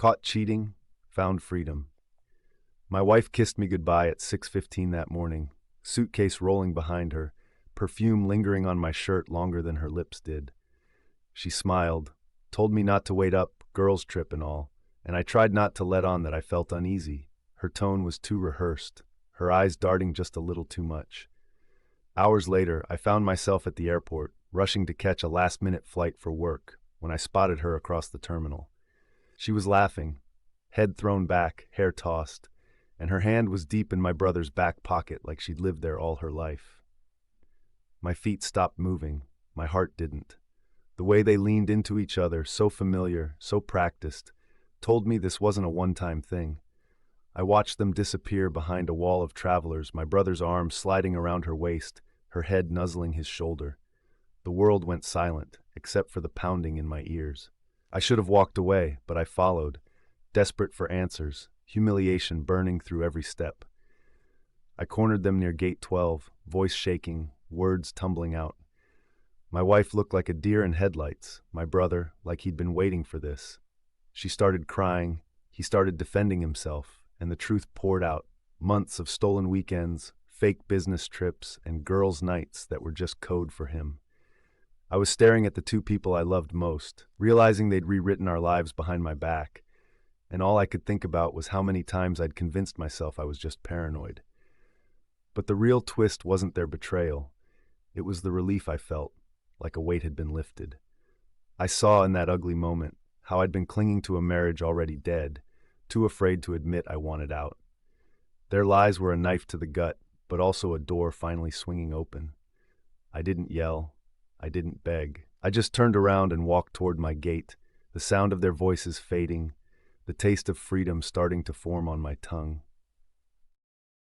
Caught cheating, found freedom. My wife kissed me goodbye at 6:15 that morning, suitcase rolling behind her, perfume lingering on my shirt longer than her lips did. She smiled, told me not to wait up, girls' trip and all, and I tried not to let on that I felt uneasy. Her tone was too rehearsed, her eyes darting just a little too much. Hours later, I found myself at the airport, rushing to catch a last-minute flight for work, when I spotted her across the terminal. She was laughing, head thrown back, hair tossed, and her hand was deep in my brother's back pocket like she'd lived there all her life. My feet stopped moving, my heart didn't. The way they leaned into each other, so familiar, so practiced, told me this wasn't a one-time thing. I watched them disappear behind a wall of travelers, my brother's arm sliding around her waist, her head nuzzling his shoulder. The world went silent, except for the pounding in my ears. I should have walked away, but I followed, desperate for answers, humiliation burning through every step. I cornered them near gate 12, voice shaking, words tumbling out. My wife looked like a deer in headlights, my brother like he'd been waiting for this. She started crying, he started defending himself, and the truth poured out. Months of stolen weekends, fake business trips, and girls' nights that were just code for him. I was staring at the two people I loved most, realizing they'd rewritten our lives behind my back, and all I could think about was how many times I'd convinced myself I was just paranoid. But the real twist wasn't their betrayal. It was the relief I felt, like a weight had been lifted. I saw in that ugly moment how I'd been clinging to a marriage already dead, too afraid to admit I wanted out. Their lies were a knife to the gut, but also a door finally swinging open. I didn't yell. I didn't beg. I just turned around and walked toward my gate, the sound of their voices fading, the taste of freedom starting to form on my tongue.